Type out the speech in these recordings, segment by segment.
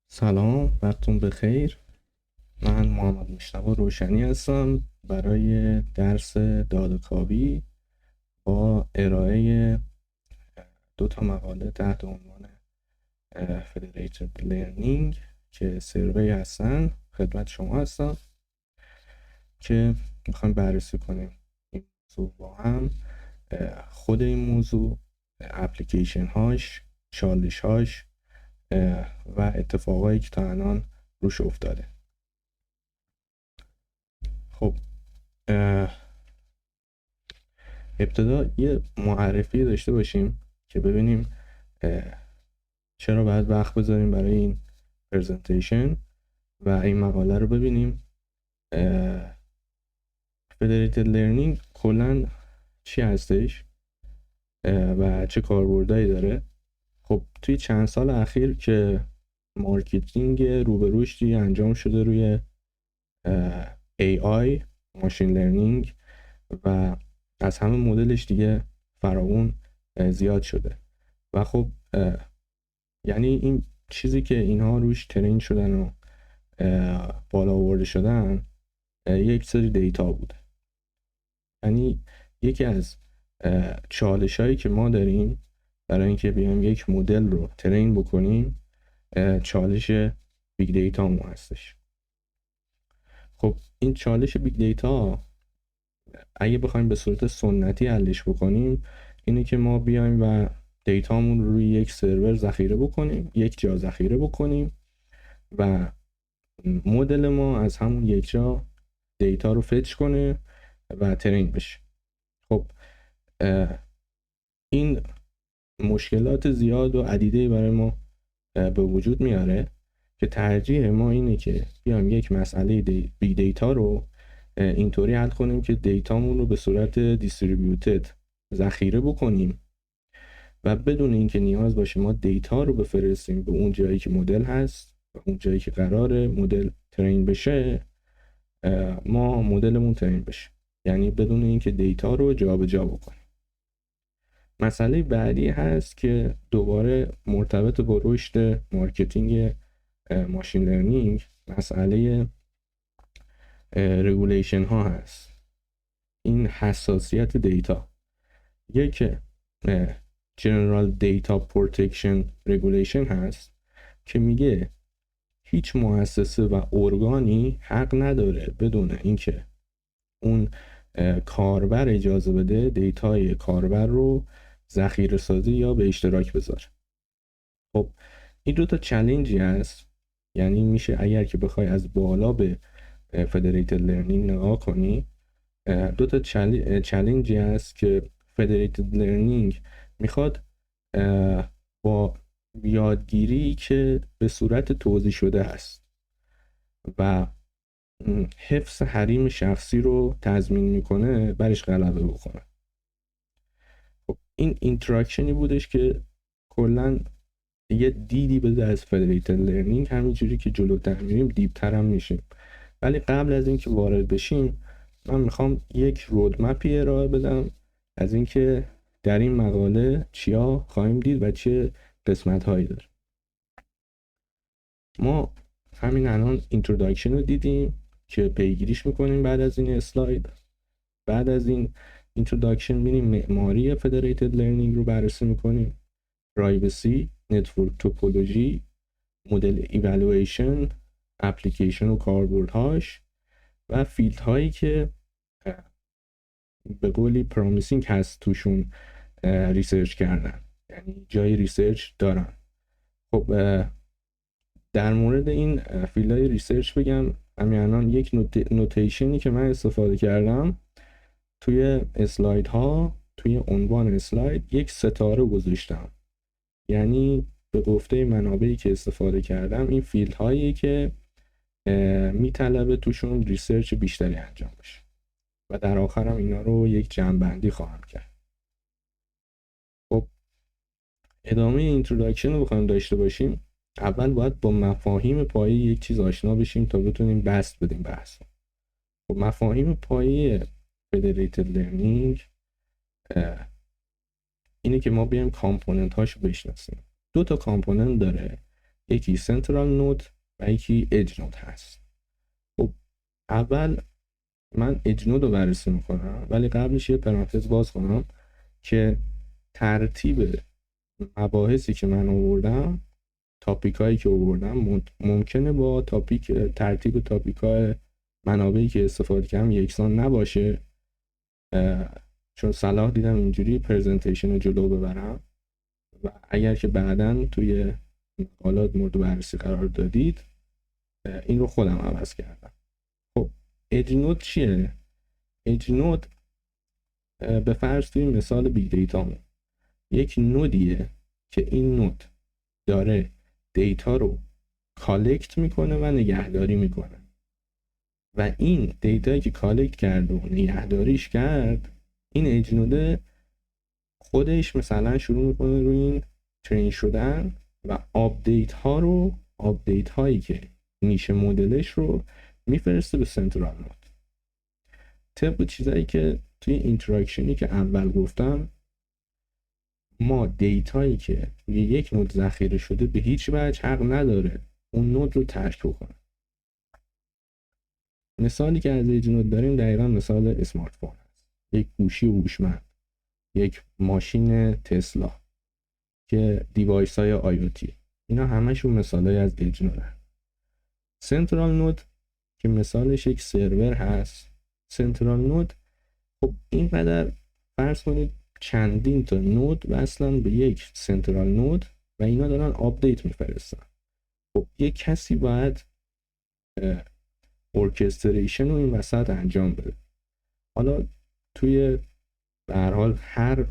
سلام، وقتتون بخیر. من محمد مجتبی روشنی هستم برای درس داده‌کاوی با ارائه دو تا مقاله تحت عنوان Federated Learning که سروی هستن. خدمت شما هستم که میخوایم بررسی کنیم این موضوع با هم. خود این موضوع، اپلیکیشن هاش، چالش هاش و اتفاقایی که تا الان روش افتاده. خب ابتدا یه معرفی داشته باشیم که ببینیم چرا باید وقت بذاریم برای این پرزنتیشن و این مقاله رو ببینیم. Federated Learning کلاً چی هستش و چه کاربردهایی داره. خب توی چند سال اخیر که مارکتینگ رو به رشدی انجام شده روی AI، ماشین لرنینگ، و از همه مدلش دیگه فراوون زیاد شده و خب یعنی این چیزی که اینها روش ترین شدن و بالا آورده شدن یک سری دیتا بوده. یعنی یکی از چالش هایی که ما داریم برای اینکه بیایم یک مدل رو ترین بکنیم چالش بیگ دیتا مو هستش. خب این چالش بیگ دیتا اگه بخوایم به صورت سنتی حلش بکنیم اینه که ما بیایم و دیتامون رو روی یک سرور ذخیره بکنیم، یک جا ذخیره بکنیم و مدل ما از همون یک جا دیتا رو فچ کنه و ترین بشه. خب این مشکلات زیاد و عدیده برای ما به وجود میاره که ترجیح ما اینه که بیایم یک مسئله بیگ دیتا رو اینطوری حل کنیم که دیتامون رو به صورت دیستریبیوتد ذخیره بکنیم و بدون اینکه نیاز باشه ما دیتا رو بفرستیم به اون جایی که مدل هست و اون جایی که قراره مدل ترین بشه ما مدلمون ترین بشه، یعنی بدون اینکه دیتا رو جابجا بکنیم. مسئله بعدی هست که دوباره مرتبط با رشد مارکتینگ ماشین لرنینگ، مسئله رگولیشن ها هست. این حساسیت دیتا، یک General Data Protection Regulation هست که میگه هیچ مؤسسه و ارگانی حق نداره بدون اینکه اون کاربر اجازه بده دیتای کاربر رو ذخیره سازی یا به اشتراک بذاره. خب این دو تا چالنجی هست، یعنی میشه اگر که بخوای از بالا به Federated Learning نگاه کنی دو تا چالنجی هست که Federated Learning میخواد با یادگیری که به صورت توزیع شده هست و حفظ حریم شخصی رو تضمین میکنه برش غلبه بکنه. خب این اینتراکشنی بودش که کلا یه دیدی بده از Federated Learning، همینجوری که جلوتر میریم دیپتر هم میشیم. ولی قبل از اینکه وارد بشیم من میخوام یک رودمپی ارائه بدم از اینکه در این مقاله چیا خواهیم دید و چه قسمت هایی داره. ما همین الان اینتروداکشن رو دیدیم که پیگیریش میکنیم بعد از این اسلاید. بعد از این اینتروداکشن میریم معماری Federated Learning رو بررسی میکنیم، پرایوسی، نتورک توپولوژی، مدل ایوالویشن، اپلیکیشن و کاربردهاش و فیلد هایی که به قولی پرامیسینگ هست توشون ریسرچ کردن، یعنی جای ریسرچ دارن. خب در مورد این فیلد های ریسرچ بگم همین الان یک نوتیشنی که من استفاده کردم توی اسلاید ها، توی عنوان اسلاید یک ستاره گذاشتم، یعنی به گفته منابعی که استفاده کردم این فیلد هایی که میطلبه توشون ریسرچ بیشتری انجام بشه و در آخرم اینا رو یک جمع‌بندی خواهم کرد. خب ادامه اینتروداکشن رو بخوایم داشته باشیم اول باید با مفاهیم پایه یک چیز آشنا بشیم تا بتونیم بست بدیم بحث. خب مفاهیم پایه Federated Learning اینه که ما بیایم کامپوننت هاشو بشناسیم. دو تا کامپوننت داره. یکی سنترال نود و یکی اج نود هست. خب اول من اج نود رو بررسی میکنم، ولی قبلش یه پرانتز باز کنم که ترتیب مباحثی که من آوردم، تاپیک هایی که آوردم ممکنه با ترتیب تاپیک های منابعی که استفاده کردم یکسان نباشه، چون صلاح دیدم اینجوری پرزنتیشن رو جلو ببرم و اگر که بعداً توی مقالات مورد بررسی قرار دادید این رو خودم عوض کردم. خب اج نود چیه؟ اج نود به فرض توی مثال بیگ دیتامون یک نودیه که این نود داره دیتا رو کالکت میکنه و نگهداری میکنه و این دیتایی که کالکت کرد و نگهداریش کرد، این اج نود خودش مثلا شروع میکنه روی این ترین شدن و آپدیت هایی که میشه مدلش رو میفرسته به سنترال نود. طبق چیزایی که توی اینتراکشنی که اول گفتم، ما دیتایی که روی یک نود ذخیره شده به هیچ وجه حق نداره اون نود رو ترک بکنه. مثالی که از اج نود داریم دقیقا مثال اسمارت فون هست، یک گوشی هوشمند، یک ماشین تسلا که دیوایس های IoT، اینا همشون مثالای از اج نود هست. سنترال نود که مثالش یک سرور هست، سنترال نود خب اینقدر فرض کنید چندین تا نود وصلن به یک سنترال نود و اینا دارن آپدیت میفرستن. خب یک کسی باید ارکستریشن رو این وسط انجام بده. حالا توی به هر حال هر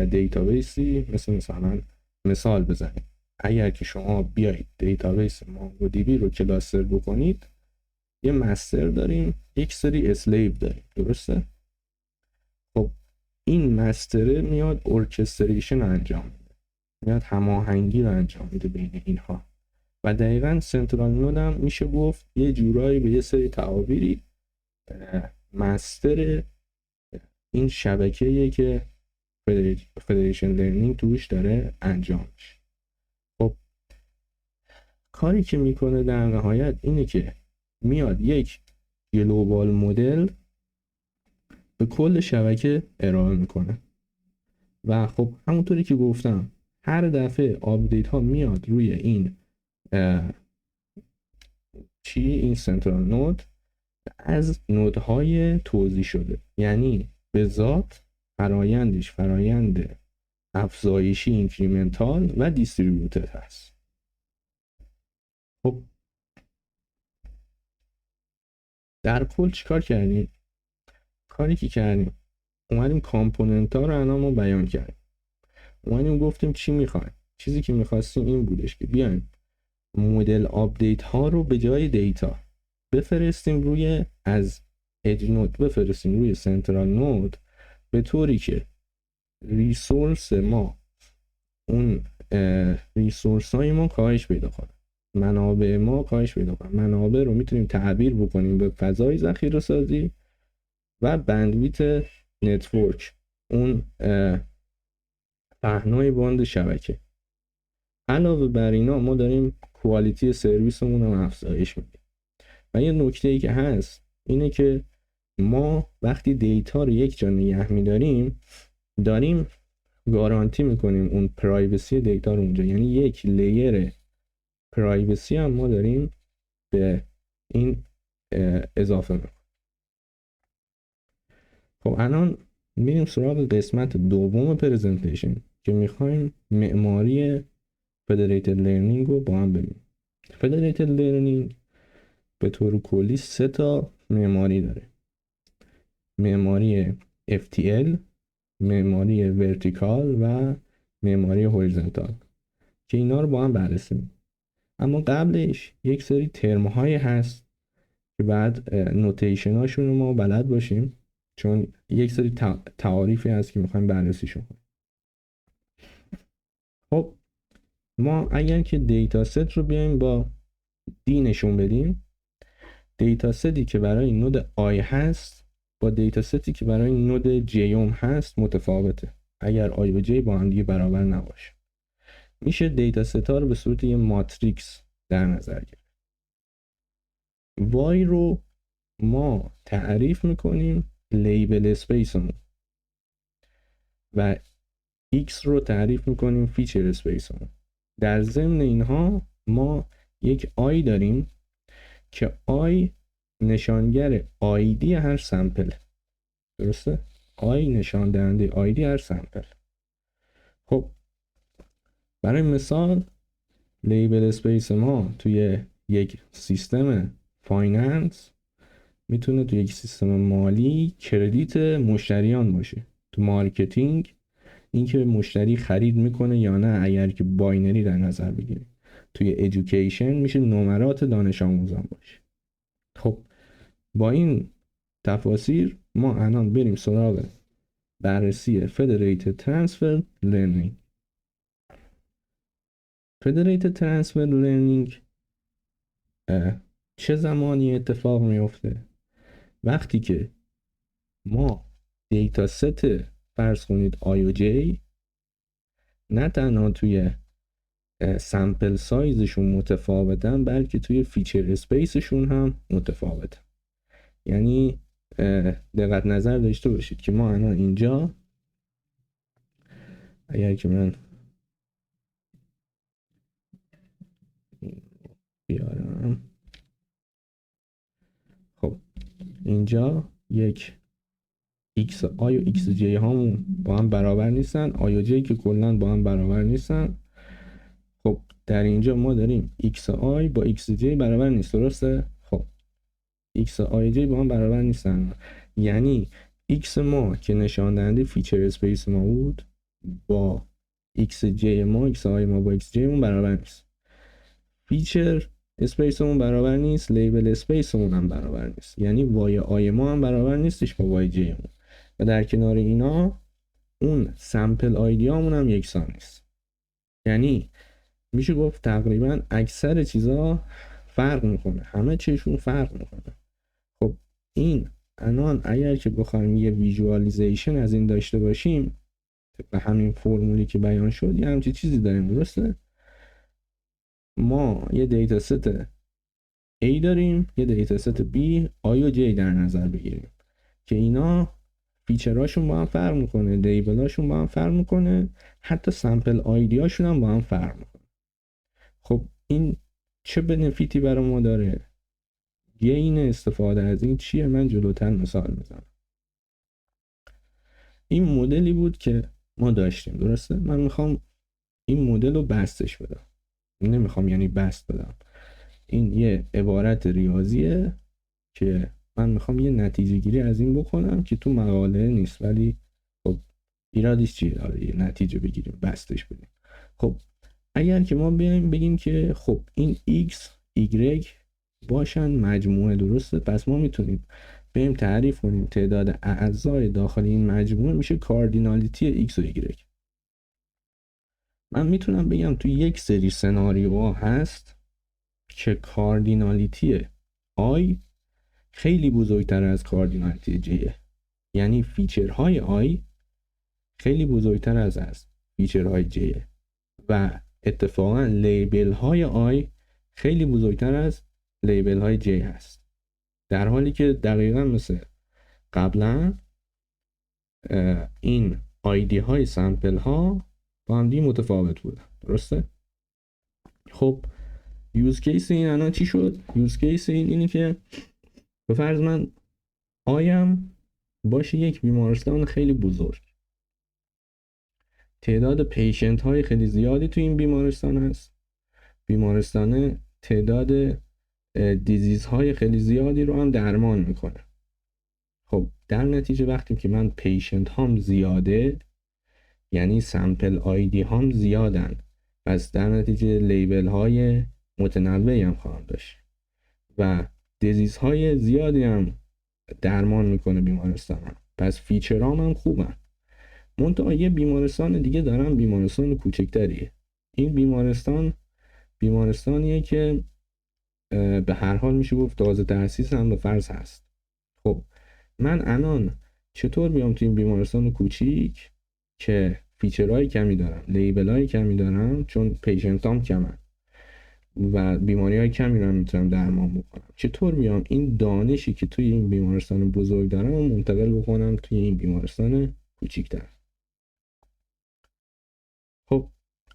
دیتابیسی مثلا مثال بزنید، اگر که شما بیایید دیتابیس مانگو دی بی رو کلاستر بکنید، یه مستر داریم، یک سری اسلیو داریم، درسته؟ خب این مستره میاد ارکستریشن رو انجام میده، میاد هماهنگی رو انجام میده بین اینها و دقیقاً سنترال نود هم میشه گفت یه جورایی به یه سری تعابیری مستر این شبکه‌ایه که فدریشن لرنینگ توش داره انجام میشه. خب کاری که میکنه در نهایت اینه که میاد یک گلوبال مدل به کل شبکه ارائه میکنه و خب همونطوری که گفتم هر دفعه آپدیت ها میاد روی این این سنترال نود از نودهای توزیع شده، یعنی به ذات فرایندش فرایند افزایشی اینکریمنتال و دیستریبیوتد هست. خب در کل چیکار کردیم؟ کاری که کردیم اومدیم کامپوننت ها رو الان ما بیان کردیم، اومدیم گفتیم چی میخوایم. چیزی که میخواستیم این بودش که بیایم مدل آپدیت ها رو به جای دیتا بفرستیم روی از اج نود بفرستیم روی سنترال نود، به طوری که ریسورس ما اون ریسورس های ما کاهش پیدا کنه، منابع ما کاهش پیدا کنه. منابع رو میتونیم تعبیر بکنیم به فضای ذخیره سازی و بندویت نتورک، اون پهنای باند شبکه. علاوه بر اینا ما داریم کوالیتی سرویسمون رو افزایش میدیم. و یه نکته ای که هست اینه که ما وقتی دیتا رو یک جا نگه میداریم داریم گارانتی میکنیم اون پرایوسی دیتا رو اونجا، یعنی یک لیر پرایوسی هم ما داریم به این اضافه میکنیم. خب الان میریم سراغ قسمت دوم پرزنتیشن که میخوایم معماری فدریتد لرنینگ رو با هم ببینیم. فدریتد لرنینگ به طور کلی 3 تا معماری داره: معماری FTL، معماری ورتیکال و معماری هوریزونتال که اینا رو با هم بررسی می‌کنیم. اما قبلش یک سری ترم هایی هست که بعد نوتیشن هاشون رو ما بلد باشیم، چون یک سری تعاریفی هست که میخوایم بررسیشون کنیم. خب ما اگر که دیتا ست رو بیایم با دی نشون بدیم، دیتا ستی که برای نود آی هست با دیتا ستی که برای نود جیوم هست متفاوته، اگر آی و جی با هم دیگه برابر نباشه. میشه دیتا ستا رو به صورت یه ماتریکس در نظر گرفت. وای رو ما تعریف میکنیم لیبل اسپیسمون و X رو تعریف میکنیم فیچر اسپیسمون. در ضمن اینها ما یک آی داریم که آی نشانگر آیدی هر سمپل. درسته؟ آی نشان دهنده آیدی هر سمپل. خب برای مثال لیبل اسپیس ما توی یک سیستم فایننس میتونه توی یک سیستم مالی کردیت مشتریان باشه. تو مارکتینگ اینکه مشتری خرید میکنه یا نه اگر که باینری در نظر بگیریم. توی ایژوکیشن میشه نمرات دانش آموزان باشه. خب با این تفاسیر ما الان بریم سراغ بررسی Federated Transfer Learning. Federated Transfer Learning چه زمانی اتفاق میفته؟ وقتی که ما دیتا ست فرض کنید آی و جی نه تنها توی سمپل سایزشون متفاوتن بلکه توی فیچر اسپیسشون هم متفاوتن. یعنی دقت نظر داشته باشید که ما الان اینجا اگر که من بیارم، خب اینجا یک x آی و x j هامون با هم برابر نیستن، آی و j که کلا با هم برابر نیستن. خب در اینجا ما داریم x آی با x j برابر نیست. درسته؟ خب x آی j با هم برابر نیستن، یعنی x ما که نشان دهنده فیچر اسپیس ما بود با x j ما، x آی ما با x j مون برابر نیست. فیچر اسپیسمون برابر نیست، لیبل اسپیسمون هم برابر نیست، یعنی وای آی ما هم برابر نیستش با وای جی مون و در کنار اینا اون سمپل آیدیامون هم یکسان نیست. یعنی میشه گفت تقریبا اکثر چیزا فرق میکنه، همه چیشون فرق میکنه. خب این الان اگر که بخوایم یه ویژوالیزیشن از این داشته باشیم به همین فرمولی که بیان شد یه همچین چیزی داریم. درسته؟ ما یه دیتا ست A داریم، یه دیتا ست B آی و J در نظر بگیریم که اینا فیچرهاشون با هم فرق میکنه، لیبلاشون با هم فرق میکنه، حتی سمپل آیدیاشون هم با هم فرق میکنه. خب این چه بنفیتی برای ما داره؟ گین استفاده از این چیه؟ من جلوتر مثال میزنم. این مدلی بود که ما داشتیم. درسته؟ من میخوام این مدل رو بستش بدم، نمیخوام یعنی بست بدم. این یه عبارت ریاضیه که من میخوام یه نتیجه گیری از این بکنم که تو مقاله نیست، ولی خب ایرادش چیه؟ یه نتیجه بگیریم بستش بدیم. خب اگر که ما بیایم بگیم که خب این x y باشن مجموعه، درسته؟ پس ما میتونیم بریم تعریف کنیم تعداد اعضای داخل این مجموعه میشه کاردینالیتی x و y. من میتونم بگم توی یک سری سناریوها هست که کاردینالیتی آی خیلی بزرگتر از کاردینالیتی جیه، یعنی فیچرهای آی خیلی بزرگتر از فیچرهای جیه و اتفاقا لیبل های آی خیلی بزرگتر از لیبل های جی هست، در حالی که دقیقا مثل قبلا این آیدی های سمپل ها با هم دیگه متفاوت بودن. درسته؟ خب یوز کیس این الان چی شد؟ یوز کیس این اینه که به فرض من آیم باشه یک بیمارستان خیلی بزرگ، تعداد پیشنت های خیلی زیادی تو این بیمارستان هست، بیمارستان تعداد دیزیز های خیلی زیادی رو هم درمان میکنه. خب در نتیجه وقتی که من پیشنت هام زیاده یعنی سمپل آیدی هام زیادن، پس در نتیجه لیبل های متنوعی هم خواهم داشت و دیزیز های زیادی هم درمان میکنه بیمارستان هم. پس فیچرام هم خوبن. منتها یه بیمارستان دیگه دارم، بیمارستان کوچکتریه. این بیمارستانیه که به هر حال میشه گفت تازه تأسیس هم به فرض هست. خب من الان چطور بیام تو این بیمارستان کوچیک که فیچرهای کمی دارم، لیبل‌های کمی دارم، چون پیشنتام کمن و بیماری‌های کمی رو میتونم درمان بکنم. چطور بیام این دانشی که توی این بیمارستان بزرگ دارم و منتقل بکنم توی این بیمارستان کوچیک‌تر؟ خب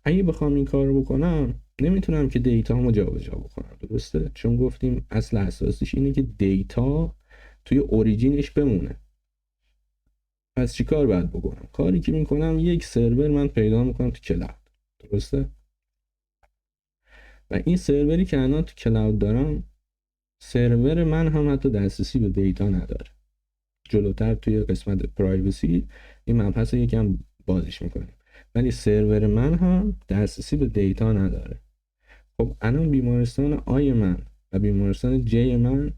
اگه بخوام این کار رو بکنم نمیتونم که دیتامو جابجا بکنم، درسته؟ چون گفتیم اصل اساسیش اینه که دیتا توی اوریجینش بمونه. پس چی کار باید بکنم؟ کاری که میکنم یک سرور من پیدا میکنم تو کلاود، درسته؟ و این سروری که الان تو کلاود دارم، سرور من هم حتی دسترسی به دیتا نداره. جلوتر توی قسمت پرایوسی این مبحث رو یکم بازش میکنیم، ولی سرور من هم دسترسی به دیتا نداره. خب الان بیمارستان آی من و بیمارستان جی من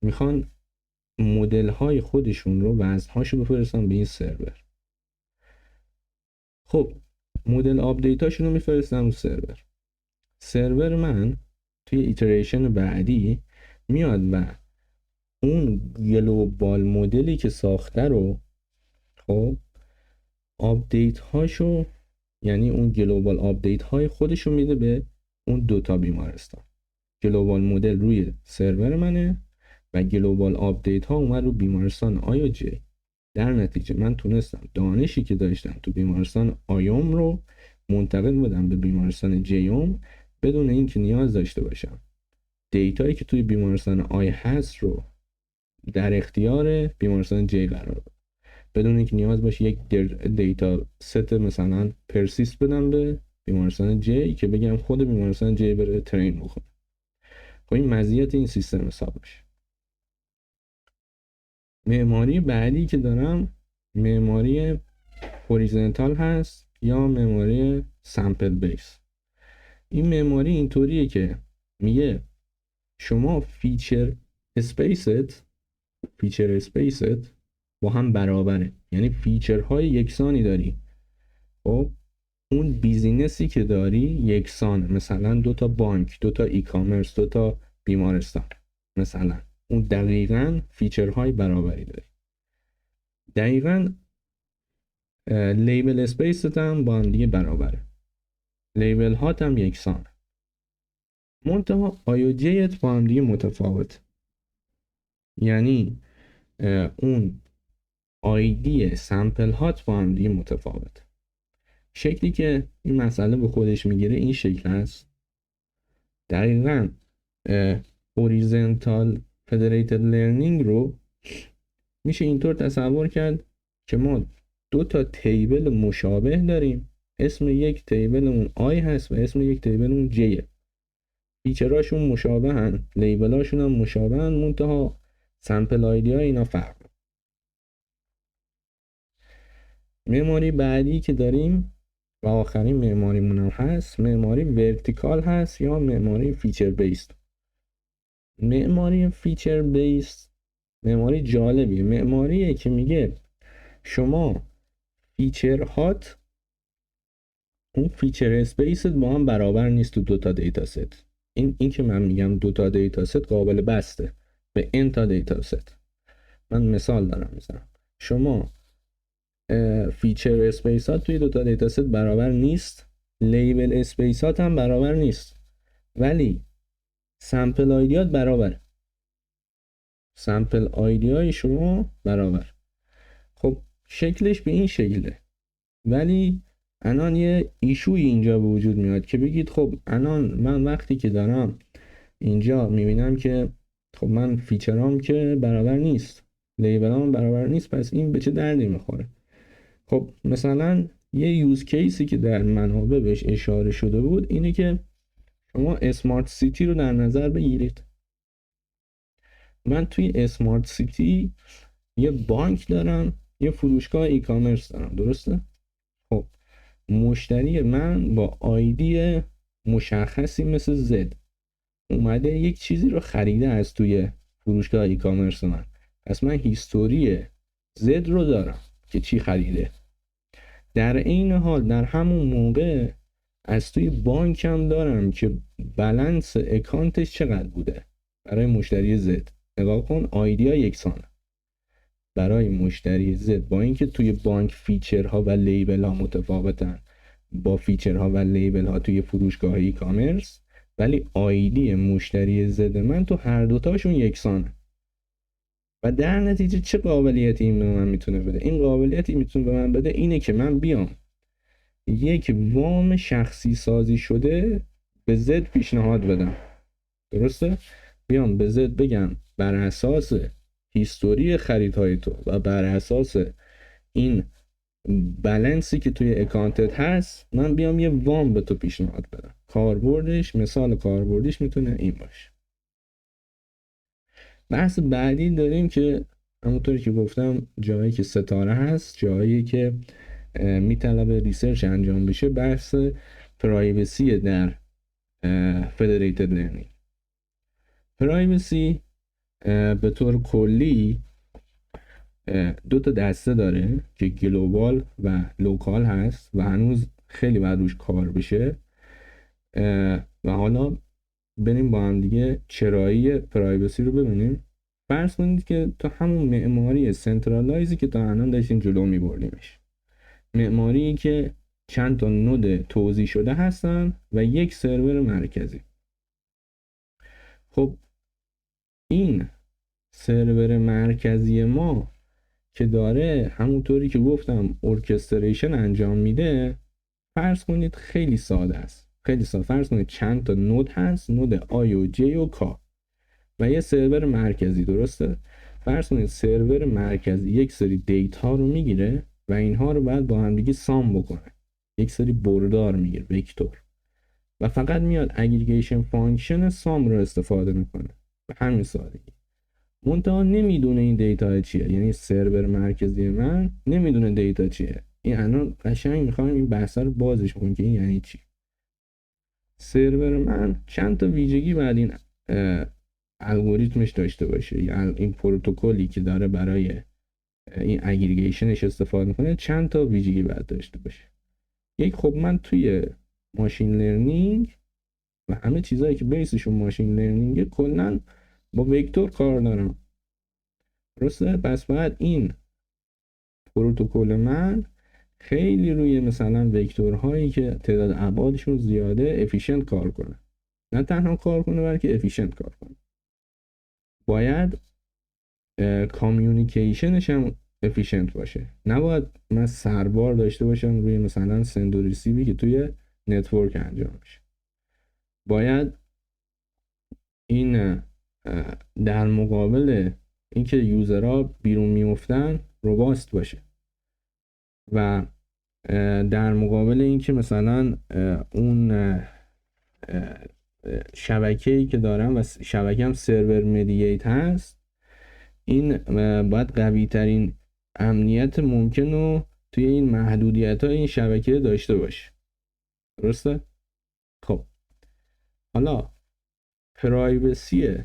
میخوان مدل های خودشون رو وزنهاشو بفرستن به این سرور. خب مدل آپدیتاشون رو میفرستن رو سرور من توی ایتریشن بعدی میاد و اون گلوبال مدلی که ساخته رو، خب آپدیت هاشو، یعنی اون گلوبال آپدیت های خودشو میده به اون دوتا بیمارستان. گلوبال مدل روی سرور منه و گلوبال آپدیت ها اومد رو بیمارستان آی و جی. در نتیجه من تونستم دانشی که داشتم تو بیمارستان آیوم رو منتقل بدم به بیمارستان جیوم بدون اینکه نیاز داشته باشم دیتایی که توی بیمارستان آی هست رو در اختیار بیمارستان جی قرار بدم، بدون اینکه نیاز باشه یک دیتا ست مثلا پرسیست بدم به بیمارستان جی که بگم خود بیمارستان جی بره ترین بکنه. خب این مزیت این سیستم حساب میشه. معماری بعدی که دارم معماری هوریزونتال هست یا معماری سامپل بیس. این معماری اینطوریه که میگه شما فیچر اسپیست با هم برابره، یعنی فیچرهای یکسانی داری. خب اون بیزینسی که داری یکسانه، مثلا دوتا بانک، دوتا ای کامرس، دوتا بیمارستان، مثلا اون دقیقاً فیچرهای برابری داری. دقیقاً لیبل اسپیست هم با هم دیگه برابره، لیبل هات هم یکسان، منتها آی و جیت با هم دیگه متفاوت. یعنی اون آیدی سامپل هات با هم دیگه متفاوت. شکلی که این مسئله به خودش میگیره این شکل هست. دقیقاً هوریزونتال فدریتد لرنینگ رو میشه اینطور تصور کرد که ما دو تا تیبل مشابه داریم، اسم یک تیبلمون آی هست و اسم یک تیبلمون جیه. فیچراشون مشابه هن، لیبلاشون هم مشابه هن، منتها سامپل آیدی ها اینا فرق. معماری بعدی که داریم و آخرین معماریمون هم هست معماری ورتیکال هست یا معماری فیچر بیست. معماری فیچر بیست معماری جالبیه. معماریه که میگه شما فیچر هات اون فیچر اسپیست با هم برابر نیست تو دوتا دیتا ست. این که من میگم دوتا دیتا ست قابل بسته به n تا دیتا ست. من مثال دارم میزنم. شما فیچر اسپیسات توی دوتا دیتا ست برابر نیست، لیبل اسپیسات هم برابر نیست، ولی سامپل آیدیات برابر. سامپل آیدی های شما برابر. خب شکلش به این شکله، ولی الان یه ایشوی اینجا به وجود میاد که بگید خب الان من وقتی که دارم اینجا میبینم که خب من فیچرام که برابر نیست، لیبلام برابر نیست، پس این به چه دردی میخوره؟ خب مثلا یه یوز کیسی که در منابع بهش اشاره شده بود اینه که شما اسمارت سیتی رو در نظر بگیرید. من توی اسمارت سیتی یه بانک دارم، یه فروشگاه ای کامرس دارم، درسته؟ خب مشتری من با آیدی مشخصی مثل زد اومده یک چیزی رو خریده از توی فروشگاه ای کامرس من، پس من هیستوری زد رو دارم که چی خریده. در این حال در همون موقع از توی بانکم دارم که بالانس اکانتش چقدر بوده برای مشتری زد. نگاه کن آیدی ها یکسانه. برای مشتری زد، با اینکه توی بانک فیچرها و لیبل ها متفاوتن با فیچرها و لیبل ها توی فروشگاه ای کامرس، ولی آیدی مشتری زد من تو هر دوتاشون یکسانه. و در نتیجه چه قابلیتی این به من میتونه بده؟ این قابلیتی میتونه به من بده اینه که من بیام یک وام شخصی سازی شده به زد پیشنهاد بدم. درسته؟ بیام به زد بگم بر اساس هیستوری خریدهای تو و بر اساس این بالانسی که توی اکانتت هست، من بیام یه وام به تو پیشنهاد بدم. مثال کاربردش میتونه این باشه. بحث بعدی داریم که همونطوری که گفتم جایی که ستاره هست، جایی که میطلبه ریسرچ انجام بشه، بحث پرایوسی در فدریتد لرنینگ. پرایوسی به طور کلی دو تا دسته داره که گلوبال و لوکال هست و هنوز خیلی باید روش کار بشه. و حالا بریم با هم دیگه چرایی پرایوسی رو ببینیم. فرض کنید که تا همون معماری سنترالایزی که تا الان داشتیم جلو میبردیمش، معماری که چند تا نود توزیع شده هستن و یک سرور مرکزی. خب این سرور مرکزی ما که داره همونطوری که گفتم ارکستریشن انجام میده، فرض کنید خیلی ساده است. خیلی ساده. فرض کنید چند تا نود هست، نود آی و جی و کا و یه سرور مرکزی. درسته؟ فرض کنید سرور مرکزی یک سری دیتا رو میگیره و اینها رو بعد با هم دیگه سام بکنه، یک سری بردار میگیره، وکتور، و فقط میاد اگریگیشن فانکشن سام رو استفاده میکنه. به همین سادگی. منتها نمیدونه این دیتا چیه، یعنی سرور مرکزی من نمیدونه دیتا چیه. این الان قشنگ میخوام این بحث رو بازش کنم که این یعنی چی. سرور من چند تا ویژگی بعد این الگوریتمش داشته باشه، یا این پروتکلی که داره برای این اگریگیشنش استفاده میکنه چند تا ویژگی باید داشته باشه. یک، خب من توی ماشین لرنینگ و همه چیزایی که بیسشون ماشین لرنینگه کلا با وکتور کار دارم. درسته؟ پس باید این پروتکل من خیلی روی مثلا وکتورهایی که تعداد ابعادشون زیاده افیشنت کار کنه. نه تنها کار کنه بلکه افیشنت کار کنه. باید کامیونیکیشنش هم افیشنت باشه. نباید من سربار داشته باشم روی مثلا سند و ریسیوی که توی نتورک انجام میشه. باید این در مقابل اینکه یوزرها بیرون میافتن روباست باشه و در مقابل اینکه مثلا اون شبکه‌ای که دارم و شبکه هم سرور مدییت هست، این باید قوی ترین امنیت ممکن رو توی این محدودیت های این شبکه داشته باشه. درسته؟ خب حالا پرایوسی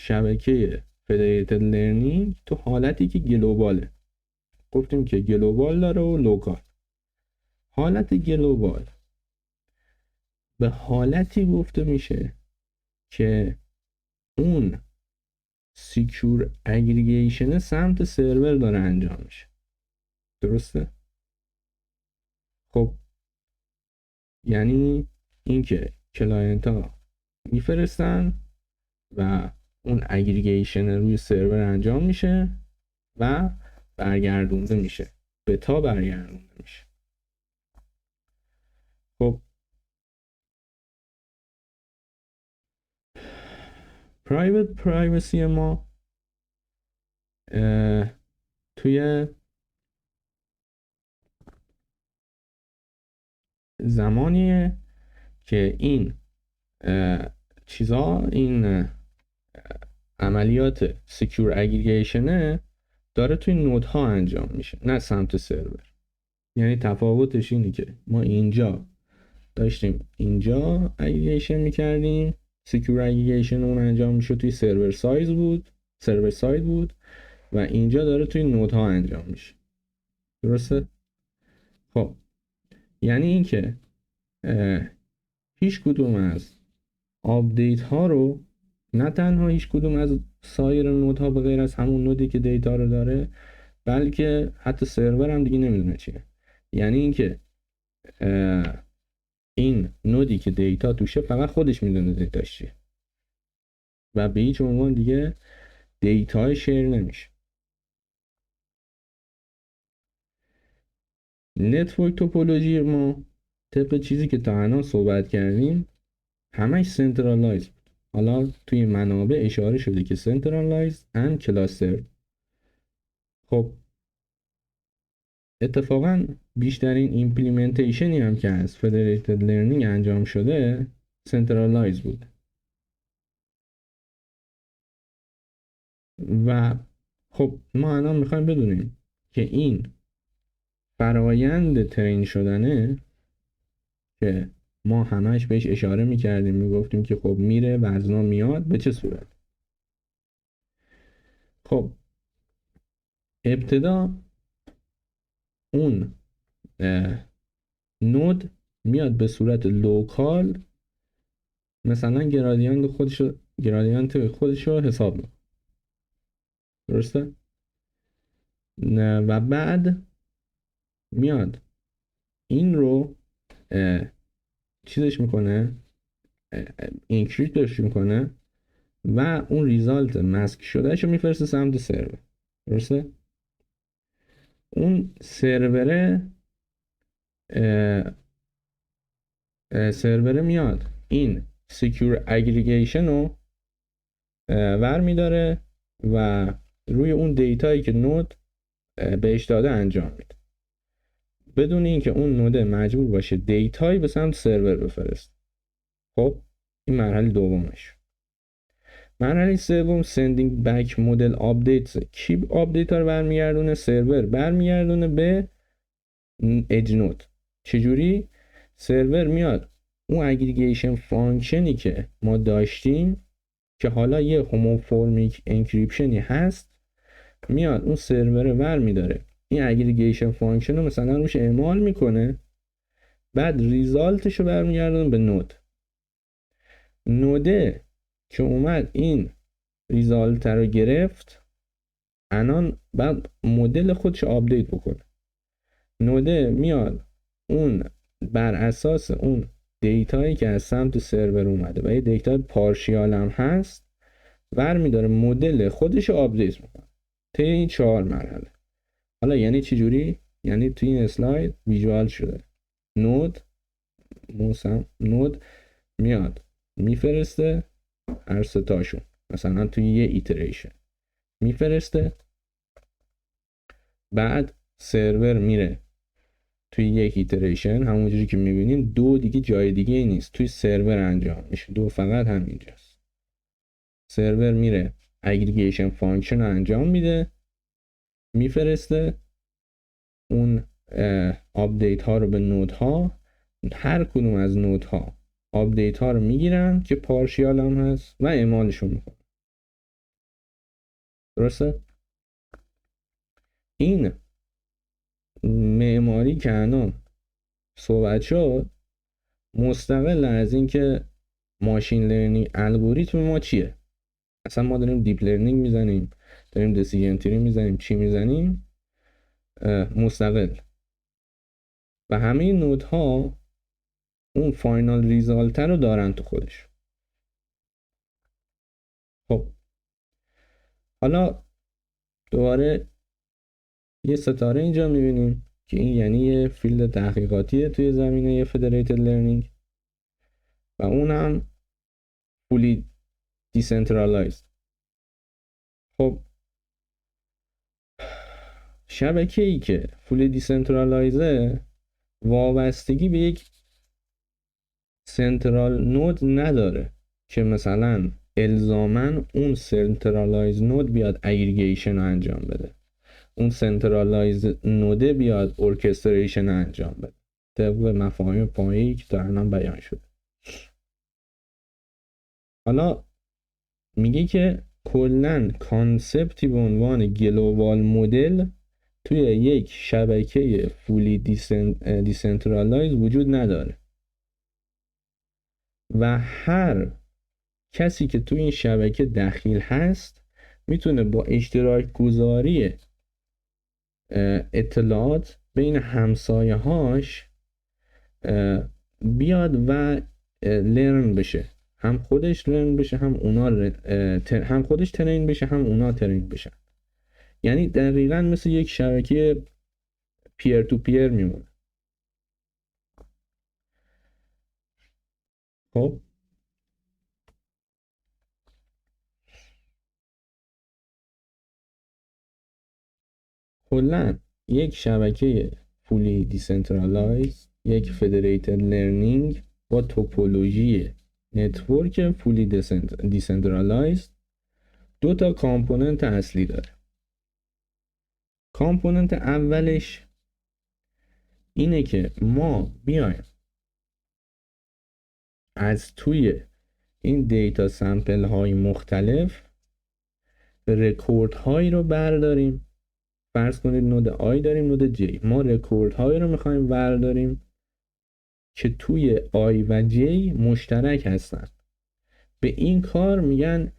شبکه فدریتد لرنینگ تو حالتی که گلوباله. گفتیم که گلوبال داره و لوکال. حالت گلوبال به حالتی گفته میشه که اون سیکور اگریگیشن سمت سرور داره انجام میشه. درسته؟ خب یعنی اینکه کلاینت ها میفرستن و اون اگریگیشن روی سرور انجام میشه و برگردونده میشه، به تا برگردونده میشه. خب پرایوسی ما توی زمانیه که این چیزا، این عملیات سکیور اگریگیشنه داره توی نودها انجام میشه، نه سمت سرور. یعنی تفاوتش اینه که ما اینجا داشتیم اینجا اگریگیشن میکردیم، سکیور اگریگیشن اون انجام میشه توی سرور ساید بود و اینجا داره توی نودها انجام میشه. درسته؟ خب یعنی این که هیچ کدوم از آپدیت ها رو نه تنها هیچ کدوم از سایر نودها به غیر از همون نودی که دیتا رو داره، بلکه حتی سرور هم دیگه نمیدونه چیه. یعنی اینکه این نودی که دیتا توشه فقط خودش میدونه دیتاش چیه و به هیچ عنوان دیگه دیتا شیر نمیشه. نتورک توپولوژی ما طبق چیزی که تا الان صحبت کردیم همش سنترالایز بود. حالا توی منابع اشاره شده که سنترالایز and cluster. خب اتفاقا بیشترین ایمپلیمنتیشنی هم که از فدریتد لرنینگ انجام شده سنترالایز بود و خب ما الان میخوایم بدونیم که این فرایند ترین شدنه که ما همش بهش اشاره میکردیم، میگفتیم که خب میره وزنا میاد به چه صورت. خب ابتدا اون نود میاد به صورت لوکال، مثلا گرادیانت خودش رو حساب میکنه، درسته؟ و بعد میاد این رو چیزش میکنه، انکریپتش میکنه و اون ریزالت مسک شدهش رو میفرسته سمت سرور، درسته؟ اون سروره میاد این سکیور اگریگیشن رو ور میداره و روی اون دیتایی که نود بهش داده انجام میده، بدون اینکه اون نود مجبور باشه دیتایی به سمت سرور بفرست. خب این مرحله دومش. مرحله سوم سندینگ بک مدل آپدیتس. کی آپدیت ها رو برمیگردونه؟ سرور برمیگردونه به اج نود. چجوری؟ سرور میاد اون اگریگیشن فانکشنی که ما داشتیم که حالا یه هوموفورمیک انکریپشنی هست، میاد اون سرور ور میداره این اگریگیشن فانکشن رو مثلا روش اعمال میکنه، بعد ریزالتش رو برمیگردونه به نود. نوده که اومد این ریزالت رو گرفت، الان بعد مدل خودش آپدیت بکنه. نوده میاد اون بر اساس اون دیتایی که از سمت سرور اومده و یه دیتا پارشیال هم هست ور میداره مدل خودش رو آپدیت میکنه. طی این 4 مرحله. حالا یعنی چی جوری؟ یعنی توی این اسلاید ویژوال شده. نود میاد میفرسته هر سه تاشون مثلا توی یه ایتریشن میفرسته، بعد سرور میره توی یک ایتریشن، همونجوری که میبینیم دو دیگه جای دیگه ای نیست، توی سرور انجام میشه، دو فقط همینجاست. سرور میره اگریگیشن فانکشن انجام میده، میفرسته اون آپدیت ها رو به نودها، هر کدوم از نودها آپدیت ها رو میگیرن که پارشیال هم هست و اعمالشون میکنن، درسته؟ این معماری که الان صحبت شد مستقل از این که ماشین لرنینگ الگوریتم ما چیه، اصلا ما داریم دیپ لرنینگ میزنیم، داریم دیسیژن تری میزنیم، چی میزنیم، مستقل و همه این نودها اون فاینال ریزالت رو دارن تو خودش. خب حالا دوباره یه ستاره اینجا میبینیم که این یعنی یه فیلد تحقیقاتیه توی زمینه فدریتد لرنینگ و اون هم فولی دیسنترالایزد. خب شبکه‌ای که فولی دیسنترالایزه وابستگی به یک سنترال نود نداره که مثلا الزاماً اون سنترالایز نود بیاد اگریگیشن رو انجام بده، اون سنترالایز نوده بیاد ارکستریشن انجام بده، طبق مفاهیم پایه‌ای که تا الان بیان شده. حالا میگه که کلاً کانسپتی به عنوان گلوبال مدل توی یک شبکه فولی دیسنترالایز وجود نداره و هر کسی که تو این شبکه دخیل هست میتونه با اشتراک گذاری اطلاعات بین همسایه هاش بیاد و لرن بشه، هم خودش لرن بشه هم اونا هم خودش ترین بشه هم اونا ترین بشن. یعنی دقیقاً مثل یک شبکه پیر تو پیر میمونه. خب کلاً یک شبکه فولی دیسنترالایز، یک فدریتد لرنینگ با توپولوژی نتورک فولی دیسنترالایز دو تا کامپوننت اصلی داره. کامپوننت اولش اینه که ما بیایم از توی این دیتا سمپل های مختلف رکورد هایی رو برداریم. فرض کنید نود آی داریم، نود جی. ما رکورد هایی رو میخوایم برداریم که توی آی و جی مشترک هستن. به این کار میگن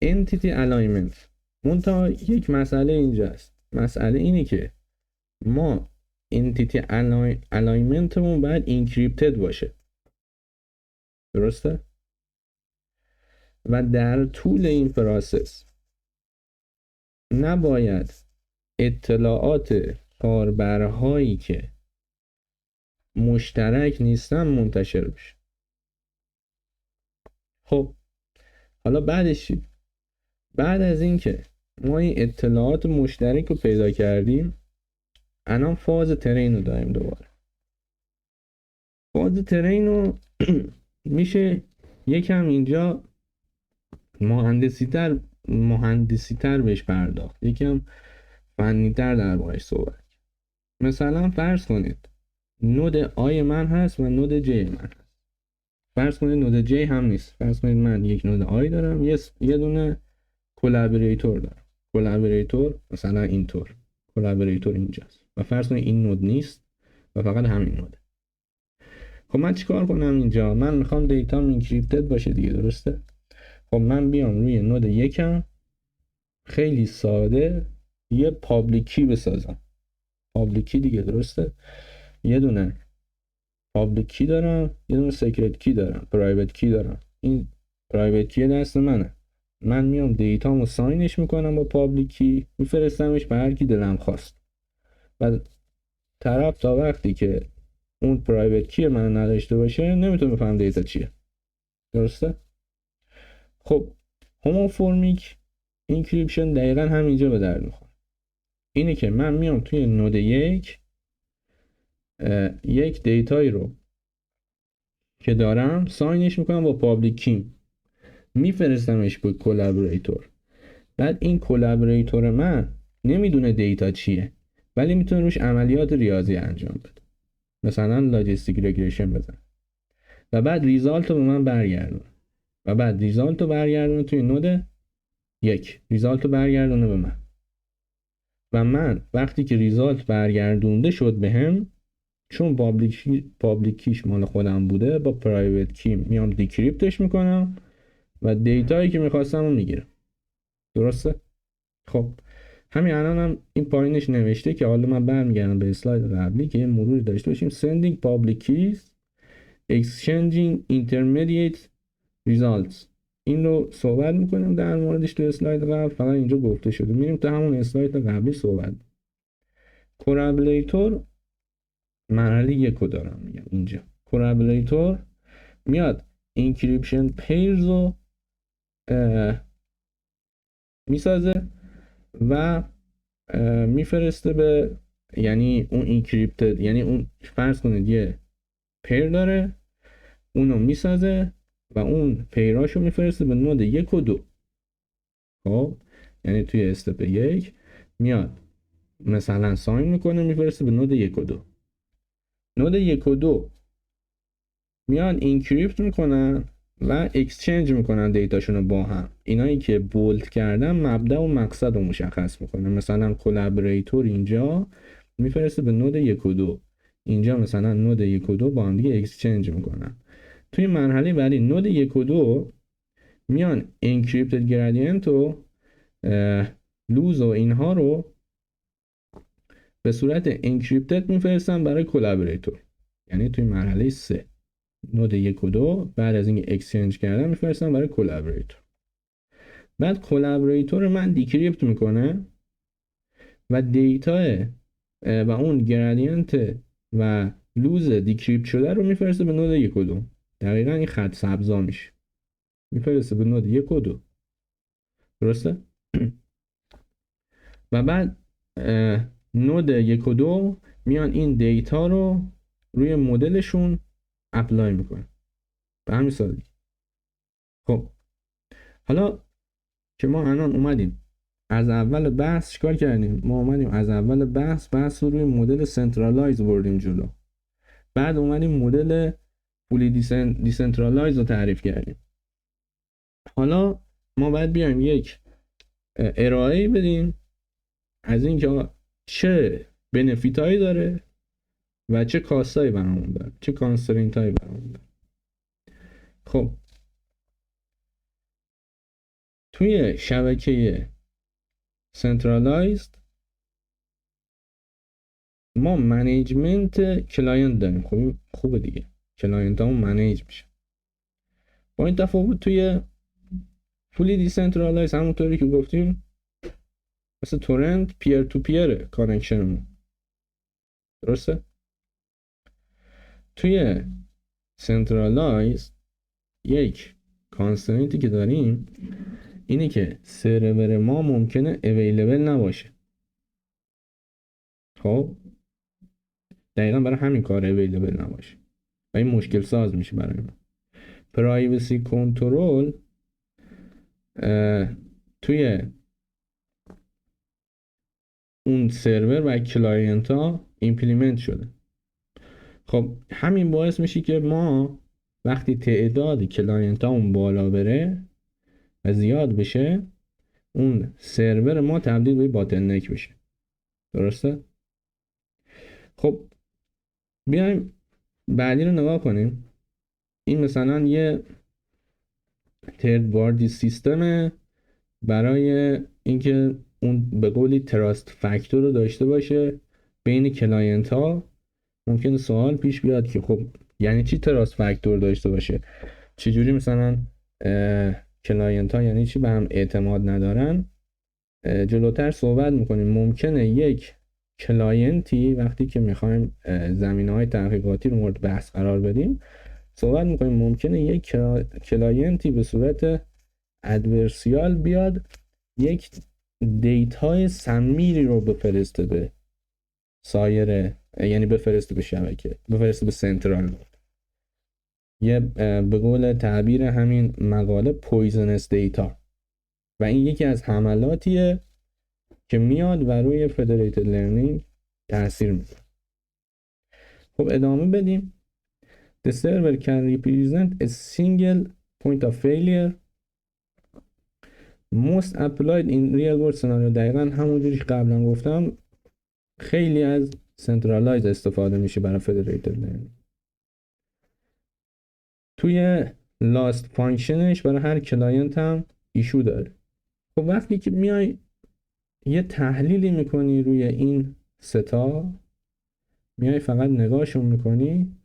entity alignment. منتها یک مسئله اینجاست. مسئله اینه که ما entity alignment مون باید encrypted باشه. درسته؟ و در طول این پروسس نباید اطلاعات کاربرهایی که مشترک نیستن منتشر بشه. خب حالا بعدش چی؟ بعد از اینکه ما این اطلاعات مشترک رو پیدا کردیم، الان فاز ترین رو داریم. دوباره فاز ترین رو میشه یکم اینجا مهندسی تر بهش پرداخت، یکم فنی تر در باش صحبت. مثلا فرض کنید نود آی من هست و نود جی من هست. فرض کنید نود جی هم نیست. فرض کنید من یک نود آی دارم، یه دونه کلابریتور دارم. کلابریتور مثلا اینطور، کلابریتور اینجاست و فرض کنید این نود نیست و فقط همین نوده. خب من چیکار کنم اینجا؟ من میخوام دیتام اینکریپتد باشه دیگه، درسته؟ خب من بیام روی نود یکم خیلی ساده یه پابلیک کی بسازم. پابلیک کی دیگه، درسته؟ یه دونه پابلیک کی دارم، یه دونه سیکرت کی دارم، پرایوت کی دارم. این پرایوت کی دست منه. من میام دیتامو ساینش میکنم با پابلیک کی، میفرستمش به هر کی دلم خواست. و طرف تا وقتی که اون پرایوت کی من نداشته باشه نمیتونه بفهم دیتا چیه. درسته؟ خب هوموفورمیک اینکریپشن دقیقا همینجا به درد میخوره. اینه که من میام توی نود یک دیتایی رو که دارم ساینش میکنم با پابلیک کیم، میفرستمش به کلابریتور. بعد این کلابریتور من نمیدونه دیتا چیه ولی میتونه روش عملیات ریاضی انجام بده، مثلا لاجستیک رگرشن بزن و بعد ریزالت رو به من برگردونه و بعد ریزالت رو برگردونه توی نود یک، ریزالت رو برگردونه به من و من وقتی که ریزالت برگردونده شد به هم، چون پابلیک کیش مال خودم بوده با پرایوت کی میام دیکریپتش میکنم و دیتایی که میخواستم رو میگیرم. درسته؟ خب همین الان هم این پایینش نوشته که حالا من برمیگردم به اسلاید قبلی که یه مروری داشته باشیم. sending public keys exchanging intermediate results. این رو صحبت میکنیم در موردش تو اسلاید قبل، فقط اینجا گفته شده. میریم تو همون اسلاید قبلی صحبت. کلابریتور مرحله یکو دارم میگم اینجا. کلابریتور میاد انکریپشن پیرز رو میسازه و میفرسته به، یعنی اون انکریپتد، یعنی اون فرض کنید یه پیر داره اونو میسازه و اون پیراشو میفرسته به نود یک و دو. خب یعنی توی استپ یک میاد مثلا ساین میکنه میفرسته به نود یک و دو. نود یک و دو میان اینکریپت میکنن و اکسچنج میکنن دیتاشون رو با هم. اینایی که بولد کردن مبدا و مقصد رو مشخص میکنن. مثلا کلابریتور اینجا میفرسته به نود یک و دو، اینجا مثلا نود یک و دو با هم دیگه اکسچنج میکنن. توی مرحله بعدی نود یک و دو میان انکریپتد گرادینت و لوز و اینها رو به صورت انکریپتد میفرستن برای کلابریتور. یعنی توی مرحله 3 نود 1 و 2 بعد از اینکه اکسچنج کردن میفرستن برای کلابریتور. بعد کلابریتور من دیکریپت میکنه و دیتا و اون گرادینت و لوز دیکریپت شده رو میفرسته به نود 1 و 2. دقیقاً این خط سبزا میشه، میفرسته به نود 1 و 2. درسته؟ و بعد نود 1 و 2 میان این دیتا رو روی مدلشون اپلای میکنن. به همین سادگی. خب حالا که ما الان اومدیم از اول بحث چیکار کردیم؟ ما اومدیم از اول بحث رو روی مدل سنترالایز بردیم جلو. بعد اومدیم مدل فولی دیسنترالایز رو تعریف کردیم. حالا ما باید بیایم یک ارائه بدیم از اینکه چه بنفیت هایی داره و چه کاست هایی برامون داره، چه کانسترینت هایی برامون داره. خب توی شبکه سنترالایزد ما منیجمنت کلاینت داریم. خب خوبه دیگه، کلاینت همون منیج میشه. با این تفاوت توی فولی دیسنترالایز همونطوری که گفتیم مثل تورنت پیر تو پیر کانکشنمون. درسته؟ توی سنترالایز یک کانسترینتی که داریم اینه که سرور ما ممکنه اویلیبل نباشه. خب دقیقا برای همین کار اویلیبل نباشه و این مشکل ساز میشه برای ما. پرایوسی کنترل توی اون سرور و کلاینت ها ایمپلیمنت شده. خب همین باعث میشه که ما وقتی تعداد کلاینت ها اون بالا بره و زیاد بشه اون سرور ما تبدیل به باتل نک بشه. درسته؟ خب بیایم بعدی رو نگاه کنیم. این مثلا یه ترد پارتی سیستمه برای اینکه اون به قولی تراست فاکتور رو داشته باشه بین کلاینت ها. ممکنه سوال پیش بیاد که خب یعنی چی تراست فاکتور داشته باشه؟ چجوری مثلا کلاینت ها یعنی چی به هم اعتماد ندارن؟ جلوتر صحبت میکنیم. ممکنه یک کلاینتی وقتی که میخوایم زمینه‌های تحقیقاتی رو مورد بحث قرار بدیم صحبت میکنیم، ممکنه یک کلاینتی به صورت ادورسیال بیاد یک دیتای سمیری رو بفرسته به سایر، یعنی بفرسته به شبکه، بفرسته به سنترال. یه به قول تعبیر همین مقاله پویزنس دیتا، و این یکی از حملاتیه که میاد و روی فدریتد لرنینگ تاثیر میذاره. خب ادامه بدیم. The server can represent a single point of failure most applied in real world scenario. دقیقا همونجوری که قبلا گفتم خیلی از centralized استفاده میشه برای federated learning. توی last functionش برای هر کلاینت هم ایشو داره. خب وقتی که میای یه تحلیلی میکنی روی این ستا، میای فقط نگاهشون میکنی،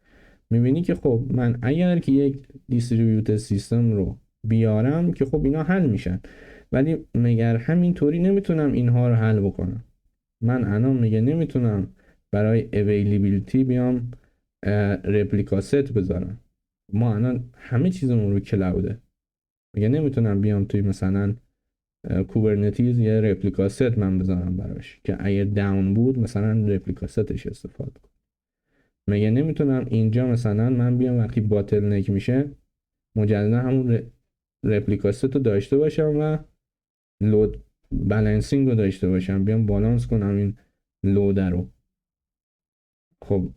میبینی که خب من اگر که یک دیستریبیوتد سیستم رو بیارم که خب اینا حل میشن، ولی مگر همینطوری نمیتونم اینها رو حل بکنم. من الان میگه نمیتونم برای اویلیبیلیتی بیام رپلیکا ست بذارم. ما الان همه چیزمون رو کلاوده، میگه نمیتونم بیام توی مثلا کوبرنتیز یه رپلیکا ست من بذارم براش که اگه داون بود مثلا رپلیکا ستش استفاده کنم. مگه نمیتونم اینجا مثلا من بیام وقتی باتل نک میشه مجددا همون رپلیکا ست رو داشته باشم و لود بالانسینگ رو داشته باشم، بیام بالانس کنم این لود رو. خب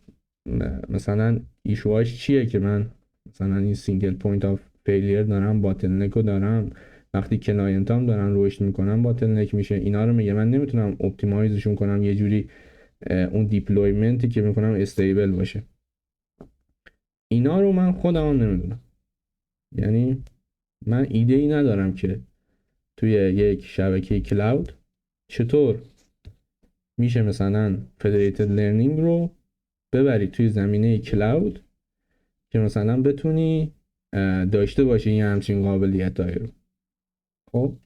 مثلا ایشوهاش چیه که من مثلا این سینگل پوینت آف فیلیر دارم، باتل نک رو دارم، وقتی کلاینت هم دارن رشد میکنن باتل نک میشه. اینا رو میگه من نمیتونم اپتیمایزشون کنم یه جوری اون دیپلویمنتی که میکنم استیبل باشه. اینا رو من خودم نمیدونم. یعنی من ایده ای ندارم که توی یک شبکه کلاود چطور میشه مثلا فدریتد لرنینگ رو ببری توی زمینه کلاود که مثلا بتونی داشته باشی یه همچین قابلیتایی رو. خب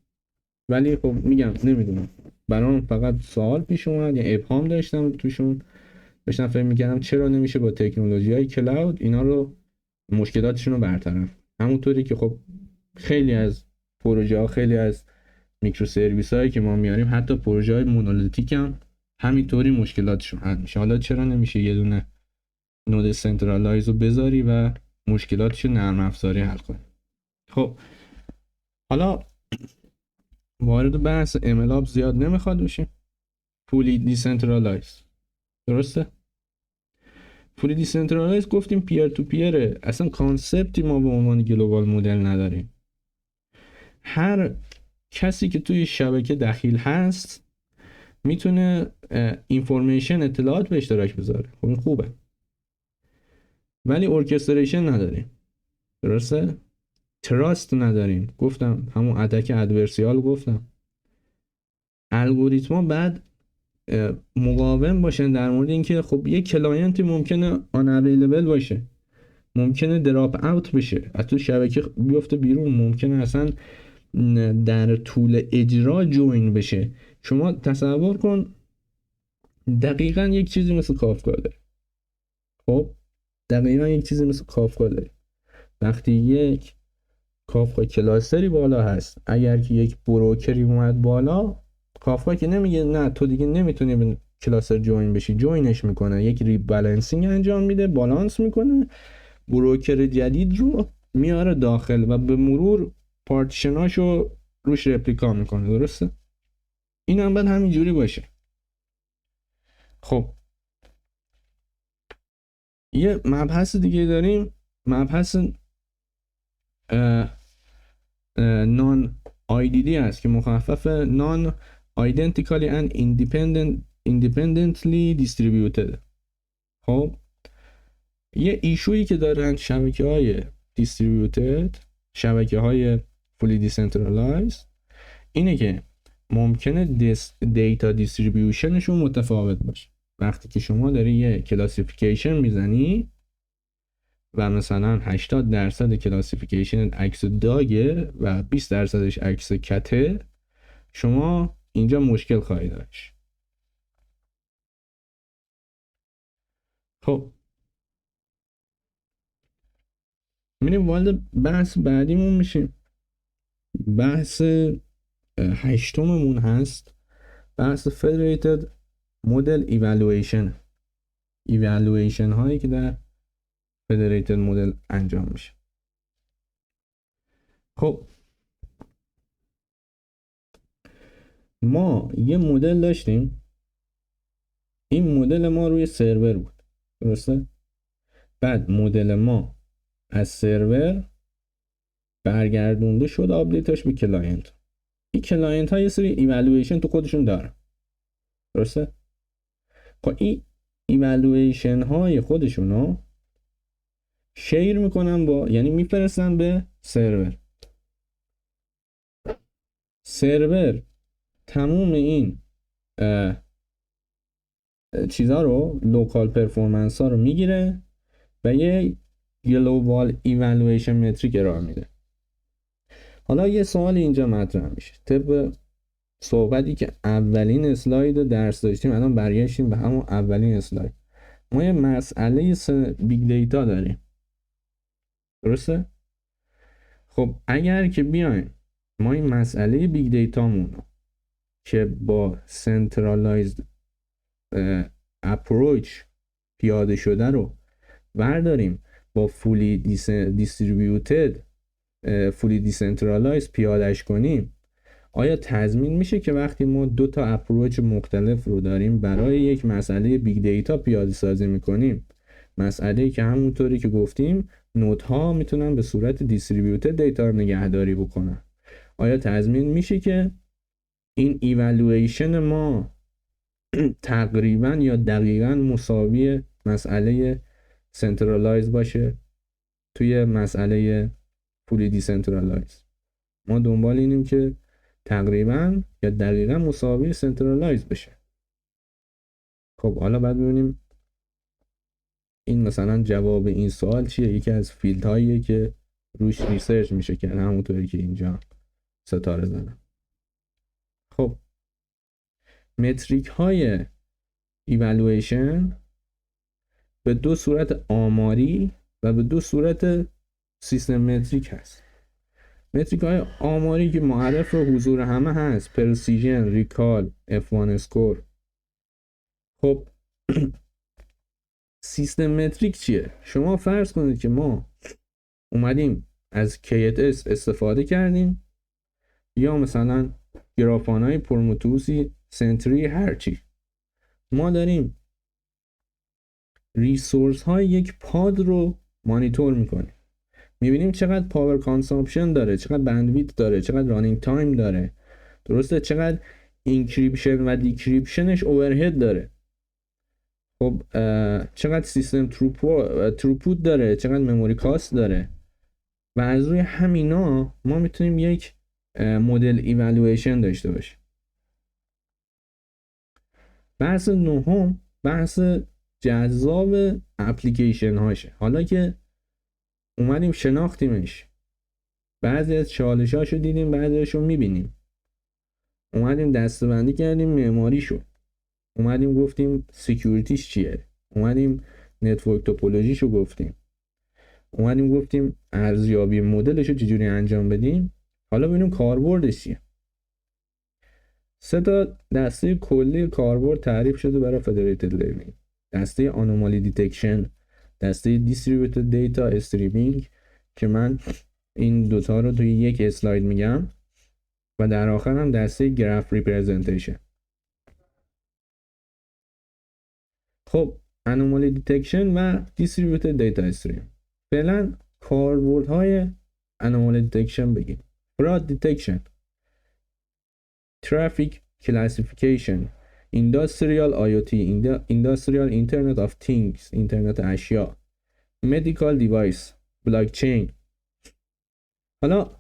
ولی خب میگم نمیدونم، برام فقط سوال پیش اومد، یه ابهام داشتم توشون، داشتم فکر میکردم چرا نمیشه با تکنولوژی های کلاود اینا رو مشکلاتشون رو برطرف. همونطوری که خب خیلی از پروژه ها، خیلی از میکرو سرویس هایی که ما میاریم، حتی پروژه های مونولیتیک هم همینطوری مشکلاتشون حل میشه. حالا چرا نمیشه یه دونه نود سنترالایز رو بذاری و مشکلاتش نرم افزاری حل کنی؟ خب حالا وارد بحث MLOps زیاد نمیخواد بشیم. فولی دیسنترالایز، درسته؟ فولی دیسنترالایز گفتیم پیر تو پیره، اصلا کانسپتی ما به عنوان گلوبال مدل نداریم. هر کسی که توی شبکه دخیل هست میتونه اینفورمیشن، اطلاعات به اشتراک بذاره. خب این خوبه، ولی ارکستریشن نداریم، درسته؟ تراست نداریم، گفتم همون اتک ادورسیال گفتم. الگوریتما بعد مقاوم باشن در مورد اینکه خب یه کلاینتی ممکنه آن اویلیبل باشه، ممکنه دراپ اوت بشه، از تو شبکه بیفته بیرون، ممکنه اصلا در طول اجرا جوین بشه. شما تصور کن دقیقاً یک چیزی مثل کافکا داره. خب دقیقاً یک چیزی مثل کافکا داره. وقتی یک کافکا کلاستری بالا هست، اگر که یک بروکری اومد بالا، کافکا که نمیگه نه تو دیگه نمیتونی به کلاستر جوین بشی، جوینش میکنه، یک ریبالانسینگ انجام میده، بالانس میکنه، بروکر جدید رو میاره داخل و به مرور پارتیشناشو روش رپلیکا میکنه، درسته؟ این هم باید همینجوری باشه. خب یه مبحث دیگه داریم، مبحث نان IDD هست که مخفف نان identically and independently distributed. خب یه ایشویی که دارن شبکه های distributed، شبکه های fully decentralized، اینه که ممکنه دیتا دیستریبیوشنشون متفاوت باشه. وقتی که شما داری یه کلاسیفیکیشن میزنی و مثلا 80% کلاسیفیکیشن عکس داگه و 20%ش عکس کته، شما اینجا مشکل خواهی داشت. خب میریم وارد بحث بعدیمون میشیم. بحث هشتممون هست، بحث Federated Model Evaluation هایی که در Federated Model انجام میشه. خب ما یه مدل داشتیم، این مدل ما روی سرور بود، درسته؟ بعد مدل ما از سرور برگردونده شد آپدیتش به کلاینت. این کلاینت ها یه سری ایوالویشن تو خودشون دارن، درسته؟ خب این ایوالویشن های خودشون رو شیر میکنن با، یعنی میفرستن به سرور. سرور تموم این چیزا رو، لوکال پرفورمنس ها رو میگیره و یه گلوبال ایوالویشن متریک ارائه میده. حالا یه سوال اینجا مطرح میشه، طبق صحبتی که اولین اسلاید درس داشتیم، الان برگشتیم به همون اولین اسلاید. ما یه مسئله بیگ دیتا داریم، درسته؟ خب اگر که بیایم ما این مسئله بیگ دیتامون که با سنترالایزد اپروچ پیاده شده رو برداریم با فولی دیستریبیوتد، فولی دیسنترالایز پیادهش کنیم، آیا تضمین میشه که وقتی ما دو تا اپروچ مختلف رو داریم برای یک مسئله بیگ دیتا پیاده سازی میکنیم، مسئله‌ای که همونطوری که گفتیم نودها میتونن به صورت دیستریبیوتد دیتا رو نگهداری بکنن، آیا تضمین میشه که این ایوالویشن ما تقریبا یا دقیقا مساوی مسئله سنترالایز باشه توی مسئله فولی دیسنترالایز؟ ما دنبال اینیم که تقریبا یا دقیقا مساوی سنترالایز بشه. خب حالا بعد ببینیم این مثلا جواب این سوال چیه. یکی از فیلد هاییه که روش ریسرچ میشه کرد، همونطوری که اینجا ستاره زدم. خب متریک های ایوالویشن به دو صورت آماری و به دو صورت سیستم متریک هست. متریک های آماری که معرف حضور همه هست، پرسیژن، ریکال، F1 اسکور. خب سیستم متریک چیه؟ شما فرض کنید که ما اومدیم از KTS استفاده کردیم یا مثلا گرافان های پرومتوسی، سنتری، هرچی. ما داریم ریسورس های یک پاد رو مانیتور میکنیم، میبینیم چقدر پاور کانسامپشن داره، چقدر بندویت داره، چقدر رانینگ تایم داره، درسته، چقدر اینکریپشن و دیکریپشنش اوورهد داره، خب چقدر سیستم تروپوت داره، چقدر مموری کاست داره. و از روی همینا ما میتونیم یک مدل ایوالویشن داشته باشیم. بحث نهم بحث جذاب اپلیکیشن هاشه. حالا که اومدیم شناختیمش، بعضی از چالشاشو دیدیم، بعضیشو میبینیم، اومدیم دسته‌بندی کردیم معماریشو، اومدیم گفتیم سکیوریتیش چیه، اومدیم نتورک توپولوژیشو گفتیم، اومدیم گفتیم ارزیابی مدلشو چجوری انجام بدیم. حالا ببینیم کاربردش چیه. 3 تا دسته کلی کاربرد تعریف شده برای فدریتد لرنینگ. دسته آنومالی دیتکشن، دسته دیستریبیوتد دیتا استریمینگ که من این دوتا رو توی یک اسلاید میگم، و در آخر هم دسته گراف ریپرزنتیشن. خب انومالی دیتکشن و دیستریبیوتد دیتا استریم. فعلا کاربردهای انومالی دیتکشن بگیم. فراد دیتکشن، ترافیک کلاسیفیکیشن، اینداستریال IoT، اینداستریال اینترنت آف تینگز، اینترنت اشیا، مدیکال دیوایس، بلاکچین. حالا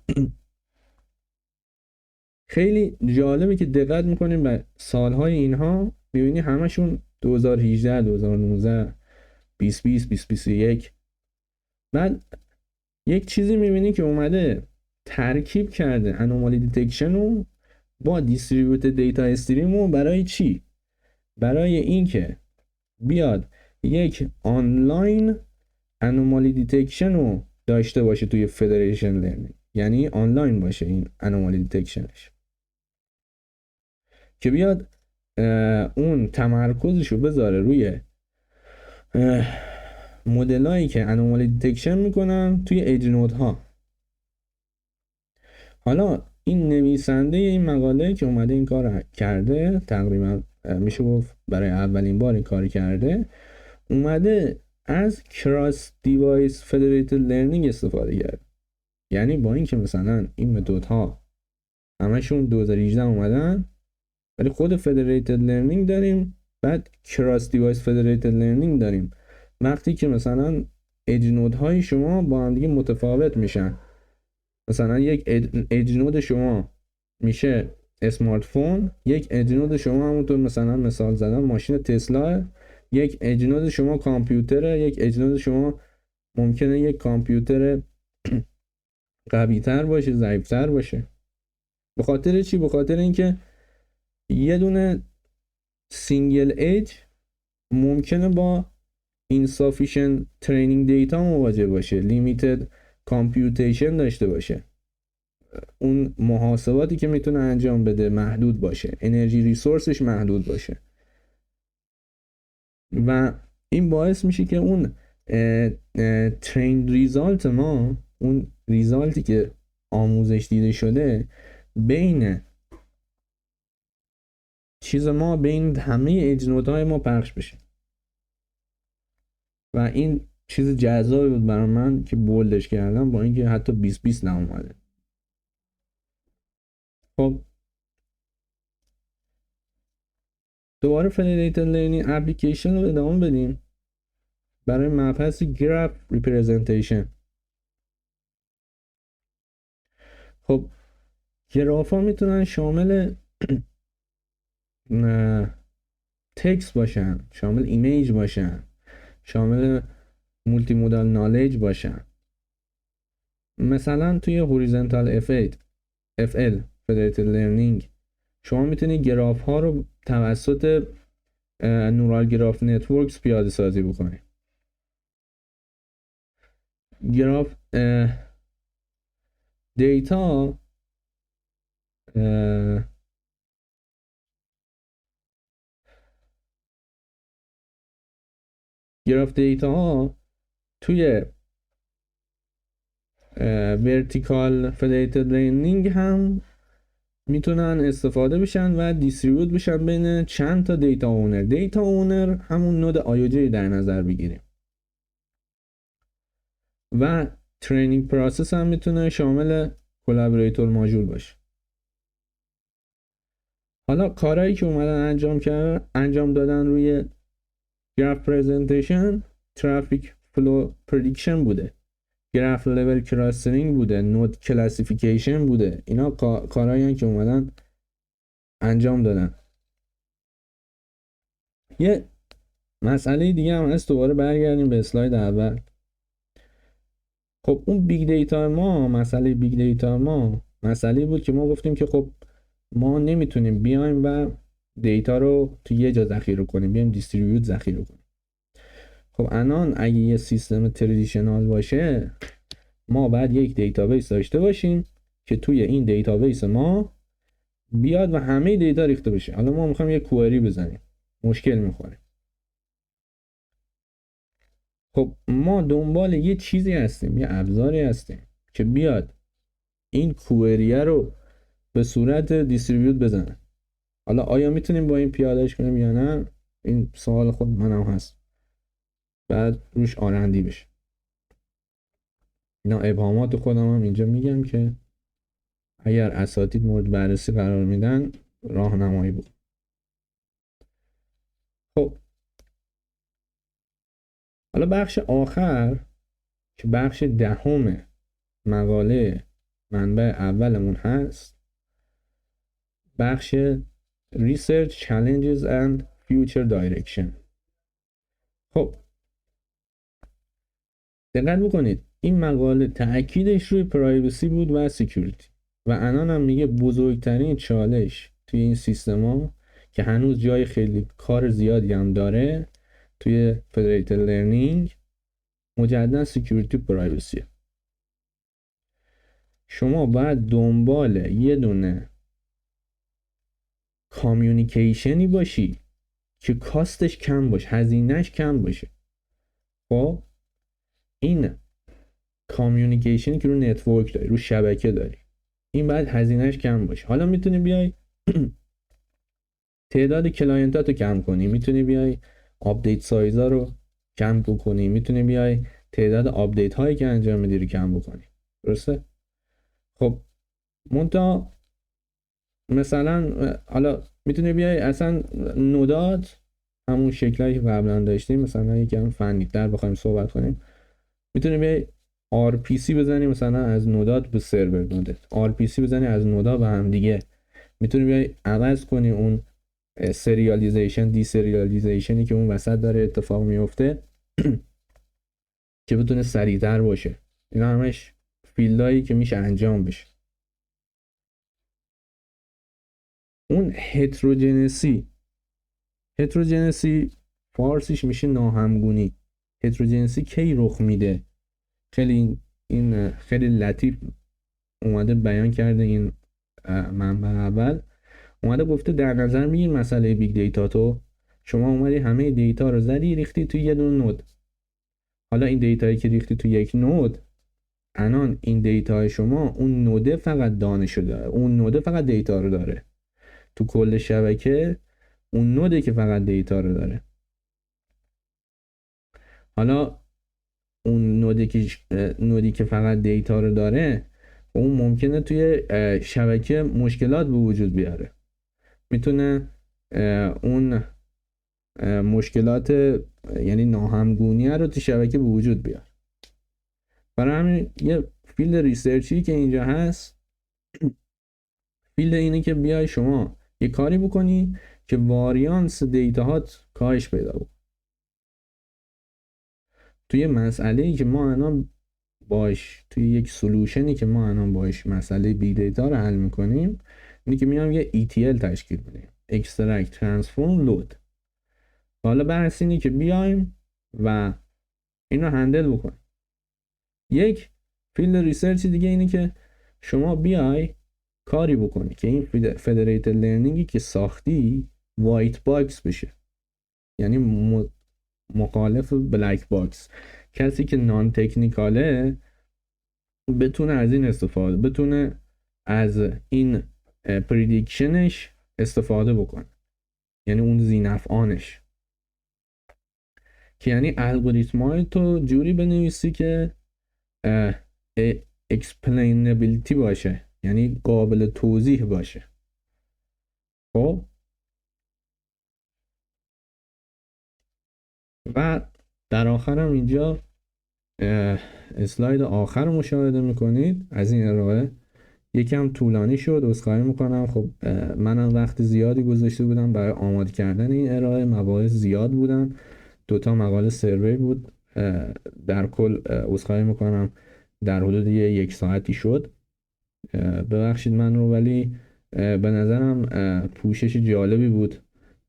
خیلی جالبه که دقت میکنیم به سالهای اینها، میبینی همشون 2018 2019 2020 2021. بعد یک چیزی میبینی که اومده ترکیب کرده انومالی دیتکشن رو با دیستریبیوتد دیتا استریم رو. برای چی؟ برای اینکه بیاد یک آنلاین انومالی دیتکشن رو داشته باشه توی فدریشن لرنینگ، یعنی آنلاین باشه این انومالی دیتکشنش، که بیاد اون تمرکزش رو بذاره روی مدلایی که انومالی دیتکشن میکنن توی ایدج نود ها. حالا این نویسنده این مقاله که اومده این کار کرده، تقریبا میشه گفت برای اولین بار این کار کرده، اومده از کراس دیوایس فدریتد لرنینگ استفاده کرد. یعنی با اینکه مثلا این متدها همشون 2018 اومدن، ولی خود فدریتد لرنینگ داریم، بعد کراس دیوایس فدریتد لرنینگ داریم. وقتی که مثلا ایدج نود های شما با هم دیگه متفاوت میشن، مثلا یک ایدج نود شما میشه اسمارت فون، یک ایدج نود شما همونطور مثلا مثال زدم ماشین تسلا، یک ایدج نود شما کامپیوتره، یک ایدج نود شما ممکنه یک کامپیوتر قوی تر باشه، ضعیف تر باشه. به خاطر چی؟ به خاطر اینکه یه دونه سینگل ایدج ممکنه با insufficient training data مواجه باشه، limited computation داشته باشه، اون محاسباتی که میتونه انجام بده محدود باشه، انرژی ریسورسش محدود باشه، و این باعث میشه که اون ترین ریزالت ما، اون ریزالتی که آموزش دیده شده بین بین همه ایدج نودهای ما پخش بشه. و این چیز جذابی بود برای من که بولدش کردم، با اینکه حتی 2020 نمومده. خب دوباره فدریتد لرنینگ اپلیکیشن رو ادامه بدیم برای مبحث گراف ریپرزنتیشن. خب گراف ها میتونن شامل تکست باشن، شامل ایمیج باشن، شامل مولتی مودال نالج باشن. مثلا توی هوریزونتال FL Federated Learning شما میتونید گراف ها رو توسط نورال گراف نتورکس پیاده سازی بکنید. گراف دیتا گراف دیتا ها توی ورتیکال فدریتد لرنینگ هم میتونن استفاده بشن و دیستریبیوت بشن بین چند تا دیتا اونر. دیتا اونر همون نود آیوجی در نظر بگیریم و ترینینگ پروسس هم میتونه شامل کلابریتور ماژول باشه. حالا کارهایی که اومدن انجام دادن روی گراف پرزنتیشن، ترافیک فلو پردیکشن بوده، گراف لول کلاسترینگ بوده، نود کلاسیفیکیشن بوده. اینا کارهایی که اومدن انجام دادن. یه مسئله دیگه هم هست، دوباره برگردیم به اسلاید اول. خب اون بیگ دیتا ما، مسئله بیگ دیتا ما مسئله بود که ما گفتیم که خب ما نمیتونیم بیایم و دیتا رو تو یه جا ذخیره کنیم، بیایم دیستریبیوت ذخیره کنیم. خب الان اگه یه سیستم تردیشنال باشه، ما باید یک دیتابیس داشته باشیم که توی این دیتابیس ما بیاد و همه دیتا ریخته بشه. حالا ما میخوایم یه کوئری بزنیم، مشکل میخوره. خب ما دنبال یه چیزی هستیم، یه ابزاری هستیم که بیاد این کوئریه رو به صورت دیستریبیوت بزنه. حالا آیا میتونیم با این پیادهش کنیم یا نه، این سوال خود منم هست، بعد روش آرندی بشه. اینا ابهامات خودم هم اینجا میگم که اگر اساتید مورد بررسی قرار میدن راهنمایی بود. خب حالا بخش آخر که بخش دهم مقاله منبع اولمون هست، بخش Research Challenges and Future Direction. خب دقت بکنید، این مقاله تأکیدش روی پرایوسی بود و سکیوریتی و الان هم میگه بزرگترین چالش توی این سیستما که هنوز جای خیلی کار زیادی هم داره توی فدریتد لرنینگ مجددا سکیوریتی پرایوسیه. شما باید دنبال یه دونه کامیونیکیشنی باشی که کاستش کم باشه، هزینهش کم باشه. خب این کامیونیکیشنی که رو نتورک داری، رو شبکه داری، این باید هزینهش کم باشه. حالا میتونی بیای تعداد کلاینتاتو کم کنی، میتونی بیای آپدیت سایزا رو کم کنی، میتونی بیای تعداد آپدیت هایی که انجام میدی رو کم بکنی. درسته؟ خب منتها مثلا حالا میتونی بیای اصلا نودات همون شکلی که قبلا داشتیم، مثلا یکم فنی‌تر بخوایم صحبت کنیم، میتونی بیای RPC بزنی مثلا از نودات به سرور نودت، RPC بزنی از نودا به هم دیگه. میتونی بیای عوض کنی اون سریالیزیشن دی سریالیزیشنی که اون وسط داره اتفاق میفته که بتونه سریعتر باشه. اینا همش فیلدایی که میشه انجام بشه. اون هتروجنسی فارسیش میشه ناهمگونی. هتروجنسی کی رخ میده؟ خیلی این خیلی لطیف اومده بیان کرده این منبع اول. اومده گفته در نظر میگیر مسئله بیگ دیتا تو، شما اومدی همه دیتا رو زدی ریختی توی یه دونه نود. حالا این دیتایی که ریختی توی یک نود، الان این دیتا شما اون نوده فقط دانشو داره، اون نوده فقط دیتا رو داره. تو کل شبکه اون نوده که فقط دیتا رو داره. حالا اون نودی که فقط دیتا رو داره، اون ممکنه توی شبکه مشکلات به وجود بیاره. میتونه اون مشکلات یعنی ناهمگونی رو تو شبکه به وجود بیاره. برای همین یه فیلد ریسرچی که اینجا هست فیلد اینه که بیای شما یه کاری بکنی که واریانس دیتاهات کاهش پیدا بکنه. توی مسئله‌ای که ما الان باش، توی یک سولوشنی که ما الان باش مسئله بیگ دیتا رو حل میکنیم، اینه که میام یه ETL تشکیل میدیم، Extract Transform Load. حالا بحث اینه که بیایم و اینو هندل بکنیم. یک فیلد ریسرچ دیگه اینه که شما بیای کاری بکنی که این فدریتد لرنینگی که ساختی وایت باکس بشه، یعنی مخالف بلک باکس. کسی که نان تکنیکاله بتونه از این استفاده، بتونه از این پردیکشنش استفاده بکنه، یعنی اون زینفعانش، که یعنی الگوریتم‌های تو جوری بنویسی که explainability باشه، یعنی قابل توضیح باشه. خب و در آخرم اینجا اسلاید آخر رو مشاهده میکنید از این ارائه. یکم طولانی شد، عذرخواهی میکنم. خب منم وقت زیادی گذاشته بودم برای آماده کردن این ارائه، مباحث زیاد بودن، 2 مقاله سروی بود، در کل عذرخواهی میکنم در حدود 1 ساعتی شد، ببخشید من رو. ولی به نظرم پوشش جالبی بود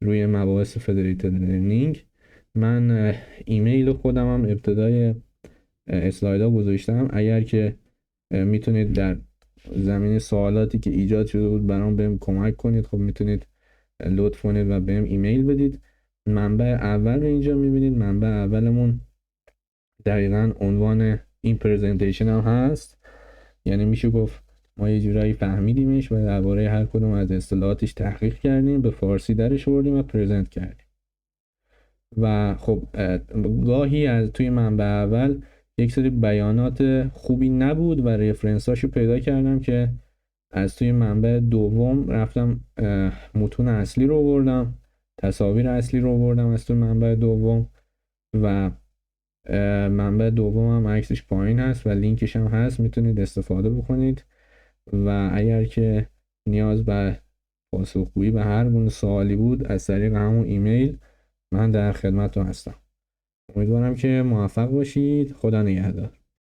روی مباحث فدریتد لرنینگ. من ایمیل خودم هم ابتدای اسلایدها گذاشتم، اگر که میتونید در زمینه سوالاتی که ایجاد شده بود برام بهم کمک کنید، خب میتونید لطف کنید و بهم ایمیل بدید. منبع اول رو اینجا میبینید، منبع اولمون دقیقاً عنوان این پرزنتیشن هم هست، یعنی میشه گفت ما یه جورایی فهمیدیمش و درباره هر کدوم از اصطلاحاتش تحقیق کردیم، به فارسی درش آوردیم و پرزنت کردیم. و خب گاهی از توی منبع اول یک سری بیانات خوبی نبود و رفرنساشو پیدا کردم که از توی منبع دوم رفتم متون اصلی رو آوردم، تصاویر اصلی رو آوردم از توی منبع دوم، و منبع دوم هم عکسش پایین هست و لینکش هم هست، میتونید استفاده بکنید. و اگر که نیاز به پاسخگویی به هر گونه سوالی بود از طریق همون ایمیل من در خدمتتون هستم. امیدوارم که موفق باشید. خدا نگهدار.